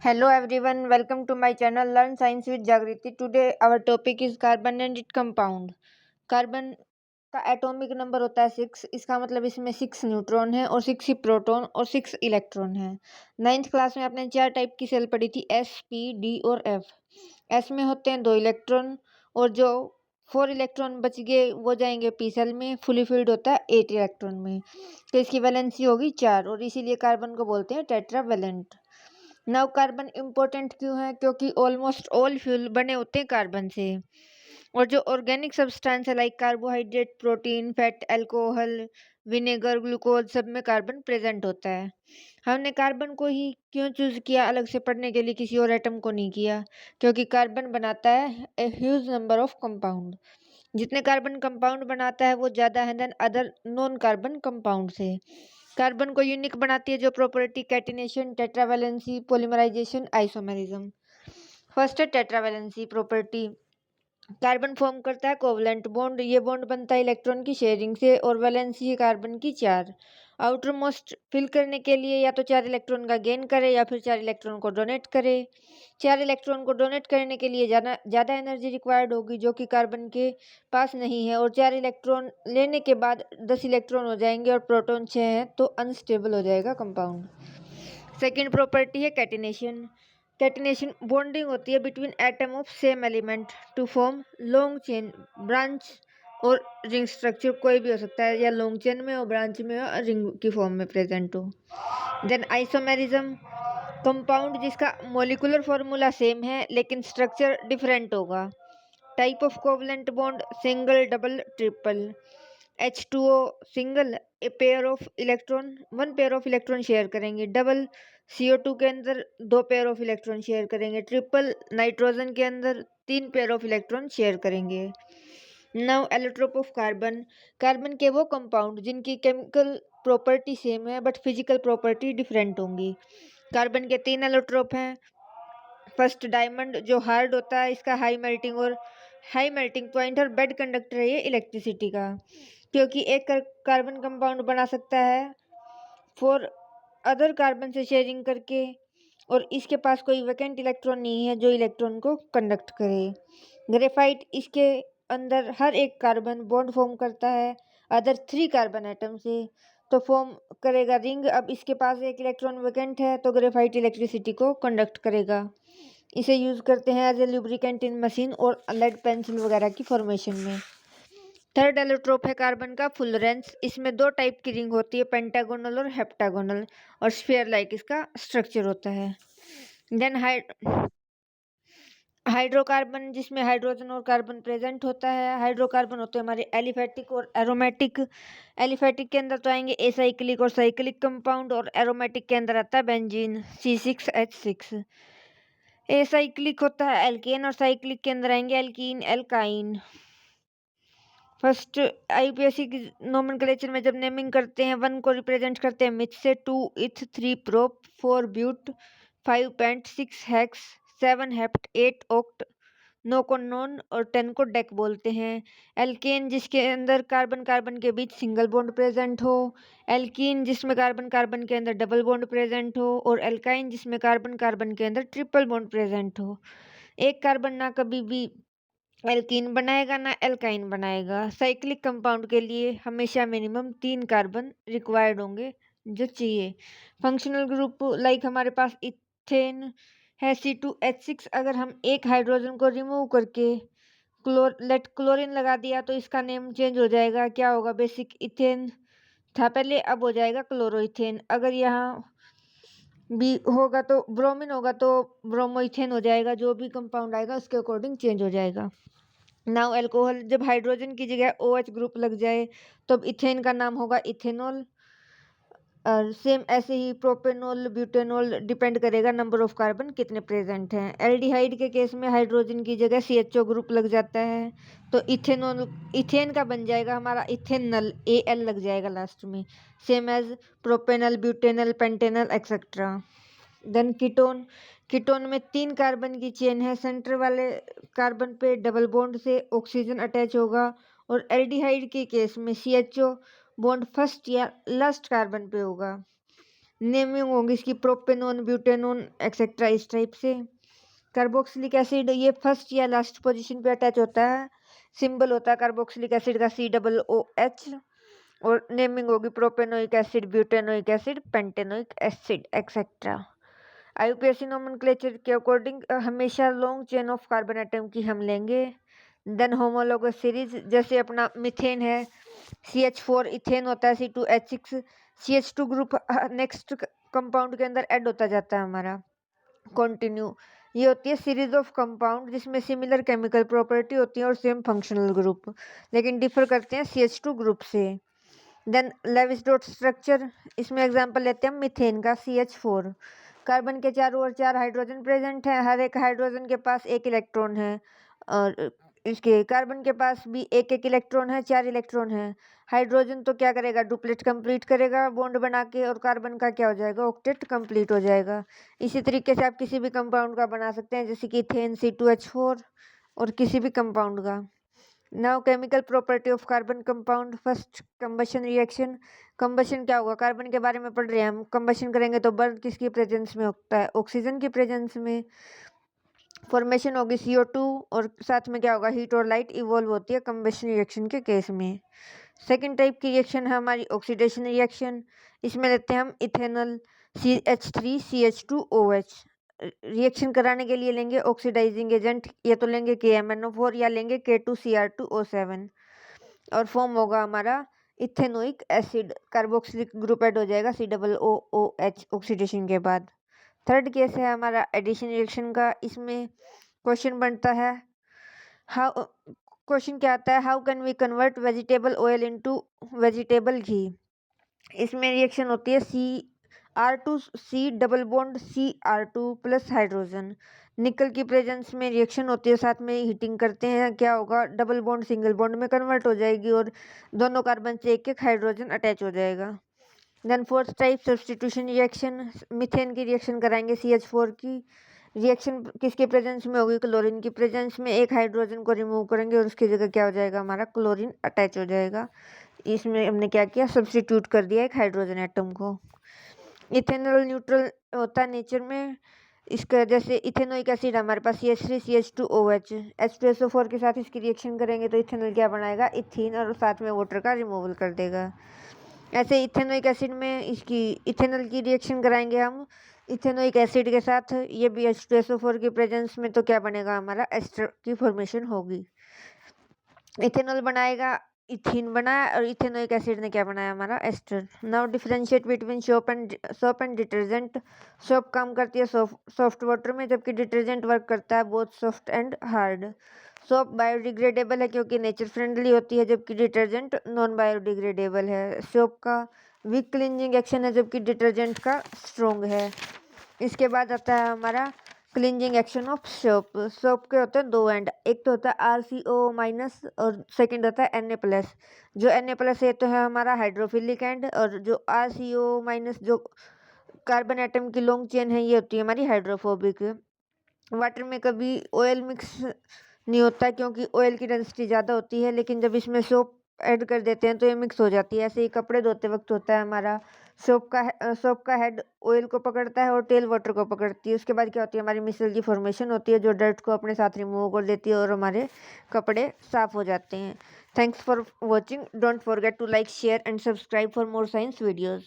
Hello everyone, welcome to my channel Learn Science with Jagriti. Today our topic is carbon and its compound. Carbon का atomic number होता है 6। इसका मतलब इसमें 6 neutron है और 6 ही प्रोटॉन और 6 इलेक्ट्रॉन है। 9th क्लास में आपने 4 टाइप की सेल पढ़ी थी, एस, पी, डी और एफ। एस में होते हैं 2 इलेक्ट्रॉन और जो 4 इलेक्ट्रॉन बच गए वो जाएंगे पी सेल में। फुली फिल्ड होता है 8 इलेक्ट्रॉन में, तो इसकी वैलेंसी होगी 4 और इसीलिए कार्बन को बोलते हैं टेट्रावैलेंट। नव कार्बन इम्पोर्टेंट क्यों है? क्योंकि ऑलमोस्ट ऑल फ्यूल बने होते हैं कार्बन से। और जो ऑर्गेनिक सब्सटेंस है like carbohydrate, protein, fat, alcohol, vinegar, glucose, सब में कार्बन प्रेजेंट होता है। हमने कार्बन को ही क्यों चूज किया अलग से पढ़ने के लिए, किसी और एटम को नहीं किया? क्योंकि कार्बन बनाता है a huge number of compound. जितने कार्बन कंपाउंड बनाता है वो ज़्यादा है than other non carbon compound से। कार्बन को यूनिक बनाती है जो property catenation, tetravalency, polymerisation, isomerism. First है टेट्रावैलेंसी प्रॉपर्टी। कार्बन फॉर्म करता है कोवलेंट बॉन्ड। ये बॉन्ड बनता है इलेक्ट्रॉन की शेयरिंग से और वैलेंसी है कार्बन की 4। आउटर मोस्ट फिल करने के लिए या तो 4 इलेक्ट्रॉन का गेन करे या फिर 4 इलेक्ट्रॉन को डोनेट करे। 4 इलेक्ट्रॉन को डोनेट करने के लिए ज़्यादा एनर्जी रिक्वायर्ड होगी जो कि कार्बन के पास नहीं है, और 4 इलेक्ट्रॉन लेने के बाद 10 इलेक्ट्रॉन हो जाएंगे और प्रोटॉन 6 है तो अनस्टेबल हो जाएगा कंपाउंड। सेकेंड प्रॉपर्टी है कैटिनेशन। कैटिनेशन बॉन्डिंग होती है between atom of same element to form long chain, branch और रिंग स्ट्रक्चर। कोई भी हो सकता है, या लॉन्ग चेन में हो, ब्रांच में हो, रिंग की फॉर्म में प्रेजेंट हो। देन आइसोमेरिज्म, कंपाउंड जिसका मॉलिक्यूलर फॉर्मूला सेम है लेकिन स्ट्रक्चर डिफरेंट होगा। Type of covalent bond single, double, triple. H2O single, a pair of electron, 1 pair of electron share करेंगे। डबल, CO2 के अंदर 2 पेयर ऑफ इलेक्ट्रॉन शेयर करेंगे। Triple, nitrogen के अंदर 3 पेयर ऑफ इलेक्ट्रॉन शेयर करेंगे। Now allotrope of carbon. Carbon के वो compound जिनकी केमिकल प्रॉपर्टी सेम है बट फिजिकल प्रॉपर्टी डिफरेंट होंगी। कार्बन के 3 एलोट्रोप हैं। फर्स्ट डायमंड जो हार्ड होता है, इसका हाई मेल्टिंग पॉइंट और बेड कंडक्टर है ये इलेक्ट्रिसिटी का, क्योंकि एक कार्बन कंपाउंड बना सकता है 4 अदर कार्बन से शेयरिंग करके, और इसके पास कोई वैकेंट इलेक्ट्रॉन नहीं है जो इलेक्ट्रॉन को कंडक्ट करे। ग्रेफाइट, इसके अंदर हर एक कार्बन बॉन्ड फॉर्म करता है अदर 3 कार्बन एटम से, तो फॉर्म करेगा रिंग। अब इसके पास एक इलेक्ट्रॉन वैकेंट है तो ग्रेफाइट इलेक्ट्रिसिटी को कंडक्ट करेगा। इसे यूज करते हैं as a lubricant in machine और लेड पेंसिल वगैरह की फॉर्मेशन में। थर्ड एलोट्रोप है कार्बन का फुलरेंस। इसमें 2 टाइप की रिंग होती है, पेंटागोनल और हेप्टागोनल, और स्फीयर लाइक इसका स्ट्रक्चर होता है। देन हाइड्रोकार्बन, जिसमें हाइड्रोजन और कार्बन प्रेजेंट होता है। हाइड्रोकार्बन होते हैं हमारे एलिफेटिक और एरोमेटिक। एलिफेटिक के अंदर तो आएंगे एसाइक्लिक और साइक्लिक कंपाउंड, और एरोमेटिक के अंदर आता है बेंजीन C6H6। एसाइक्लिक होता है एल्केन और साइक्लिक के अंदर आएंगे एल्कीन, एल्काइन। फर्स्ट आईयूपीएसी की नोमेनक्लेचर में जब नेमिंग करते हैं, 1 को रिप्रेजेंट करते हैं मिथ से, 2 eth, 3 prop, 4 but, 5 pent, 6 hex, 7 hept, 8 oct, 9 को नॉन और 10 को डेक बोलते हैं। एल्केन जिसके अंदर कार्बन कार्बन के बीच सिंगल बॉन्ड प्रेजेंट हो। एल्कीन जिसमें कार्बन कार्बन के अंदर डबल बॉन्ड प्रेजेंट हो। और एल्काइन जिसमें कार्बन कार्बन के अंदर ट्रिपल बॉन्ड प्रेजेंट हो। एक कार्बन ना कभी भी एल्कीन बनाएगा ना एल्काइन बनाएगा। साइक्लिक कंपाउंड के लिए हमेशा मिनिमम 3 कार्बन रिक्वायर्ड होंगे जो चाहिए। फंक्शनल ग्रुप लाइक हमारे पास इथेन है C2H6। अगर हम एक हाइड्रोजन को रिमूव करके क्लोरीन लगा दिया तो इसका नेम चेंज हो जाएगा। क्या होगा? बेसिक इथेन था पहले, अब हो जाएगा क्लोरोइथेन। अगर यहाँ भी होगा तो ब्रोमीन होगा तो ब्रोमोइथेन हो जाएगा। जो भी कंपाउंड आएगा उसके अकॉर्डिंग चेंज हो जाएगा। नाउ अल्कोहल, जब हाइड्रोजन की जगह OH ग्रुप लग जाए तो इथेन का नाम होगा इथेनॉल। और सेम ऐसे ही प्रोपेनॉल, ब्यूटेनॉल डिपेंड करेगा नंबर ऑफ कार्बन कितने प्रेजेंट हैं। एल्डिहाइड के केस में हाइड्रोजन की जगह CHO ग्रुप लग जाता है तो इथेन का बन जाएगा हमारा इथेनल, AL लग जाएगा लास्ट में। Same as propanal, butanal, pentanal etcetera. Then ketone में 3 कार्बन की चेन है। सेंटर वाले कार्बन पे डबल बॉन्ड से ऑक्सीजन अटैच होगा, और एल्डिहाइड के केस में CHO बॉन्ड फर्स्ट या लास्ट कार्बन पे होगा। नेमिंग होगी इसकी प्रोपेनोन, ब्यूटेनोन एक्सेट्रा इस टाइप से। कार्बोक्सिलिक एसिड ये फर्स्ट या लास्ट पोजीशन पे अटैच होता है। सिंबल होता है कार्बोक्सिलिक एसिड का COOH। और नेमिंग होगी propanoic acid, butanoic acid, pentanoic acid etcetera. IUPAC nomenclature के अकॉर्डिंग हमेशा long chain of carbon atom की हम लेंगे। देन होमोलोगस सीरीज, जैसे अपना मीथेन है, CH4 इथेन होता है, C2H6 CH2 group next compound के अंदर ऐड होता जाता है हमारा। कंटिन्यू, ये होती है सीरीज ऑफ कंपाउंड जिसमें सिमिलर केमिकल प्रॉपर्टी होती है और सेम फंक्शनल ग्रुप, लेकिन डिफर करते हैं CH2 ग्रुप से। देन लेविस डॉट स्ट्रक्चर, इसमें एग्जांपल लेते हैं मीथेन का CH4। कार्बन के चारों ओर 4 हाइड्रोजन प्रेजेंट है, हर एक हाइड्रोजन के पास 1 इलेक्ट्रॉन है। और इसके कार्बन के पास भी 1 इलेक्ट्रॉन है, 4 इलेक्ट्रॉन है। हाइड्रोजन तो क्या करेगा, डुप्लेट कंप्लीट करेगा बॉन्ड बना के, और कार्बन का क्या हो जाएगा, ऑक्टेट कंप्लीट हो जाएगा। इसी तरीके से आप किसी भी कंपाउंड का बना सकते हैं, जैसे कि इथेन C2H4 और किसी भी कंपाउंड का। Now chemical property of carbon compound. First combustion reaction. Combustion क्या होगा, कार्बन के बारे में पढ़ रहे हैं हम। कंबशन करेंगे तो बर्न किसकी प्रेजेंस में होता है, ऑक्सीजन की प्रेजेंस में। फॉर्मेशन होगी CO2 और साथ में क्या होगा, हीट और लाइट इवॉल्व होती है कंबशन रिएक्शन के केस में। सेकेंड टाइप की रिएक्शन है हमारी ऑक्सीडेशन रिएक्शन। इसमें लेते हैं हम इथेनॉल CH3CH2OH। रिएक्शन कराने के लिए लेंगे ऑक्सीडाइजिंग एजेंट, या तो लेंगे KMnO4 या लेंगे K2Cr2O7, और फॉर्म होगा हमारा ethanoic acid. Carboxylic group add हो जाएगा COOH ऑक्सीडेशन के बाद। थर्ड केस है हमारा एडिशन रिएक्शन का। इसमें क्वेश्चन बनता है हाउ, क्वेश्चन क्या आता है, how can we convert vegetable oil into vegetable ghee. इसमें रिएक्शन होती है Cr2C double bond Cr2 plus hydrogen. निकल की प्रेजेंस में रिएक्शन होती है, साथ में हीटिंग करते हैं, क्या होगा, डबल बॉन्ड सिंगल बॉन्ड में कन्वर्ट हो जाएगी और दोनों कार्बन से एक एक हाइड्रोजन अटैच हो जाएगा। Then fourth type substitution reaction. Methane की रिएक्शन कराएंगे CH4 की। रिएक्शन किसके प्रेजेंस में होगी, क्लोरीन की प्रेजेंस में। एक हाइड्रोजन को रिमूव करेंगे और उसकी जगह क्या हो जाएगा, हमारा क्लोरीन अटैच हो जाएगा। इसमें हमने क्या किया, सब्सटीट्यूट कर दिया एक हाइड्रोजन एटम को। इथेनॉल न्यूट्रल होता है नेचर में। इसका जैसे इथेनोइक एसिड हमारे पास CH3CH2OH, H2SO4 के साथ इसकी रिएक्शन करेंगे तो इथेनॉल क्या बनाएगा, इथीन, और साथ में वाटर का रिमूवल कर देगा। ऐसे इथेनोइक एसिड में इसकी इथेनॉल की रिएक्शन कराएंगे हम इथेनोइक एसिड के साथ, ये भी H2SO4 की प्रेजेंस में, तो क्या बनेगा, हमारा एस्टर की फॉर्मेशन होगी। इथेनॉल बनाएगा, इथीन बनाया, और इथेनोइक एसिड ने क्या बनाया, हमारा ester. Now differentiate between soap and detergent. Soap काम करती है सॉफ्ट वाटर में, जबकि डिटर्जेंट वर्क करता है both soft and hard. Soap biodegradable है क्योंकि नेचर फ्रेंडली होती है, जबकि डिटर्जेंट नॉन बायोडिग्रेडेबल है। सोप का वीक क्लींजिंग एक्शन है, जबकि डिटर्जेंट का स्ट्रॉन्ग है। इसके बाद आता है हमारा cleansing action of soap. Soap के होते हैं दो एंड, एक तो होता है RCO- और सेकंड होता है Na+। जो Na+ है तो है हमारा हाइड्रोफिलिक एंड, और जो RCO- जो कार्बन एटम की लॉन्ग चेन है, ये होती है हमारी हाइड्रोफोबिक। वाटर में कभी ऑयल मिक्स नहीं होता क्योंकि ऑयल की डेंसिटी ज़्यादा होती है, लेकिन जब इसमें सोप ऐड कर देते हैं तो ये मिक्स हो जाती है। ऐसे ही कपड़े धोते वक्त होता है हमारा, सोप का हेड ऑयल को पकड़ता है और टेल वाटर को पकड़ती है। उसके बाद क्या होती है, हमारी मिसल की फॉर्मेशन होती है जो डर्ट को अपने साथ रिमूव कर देती है और हमारे कपड़े साफ हो जाते हैं। Thanks for watching. Don't forget to like, share and subscribe for more science videos.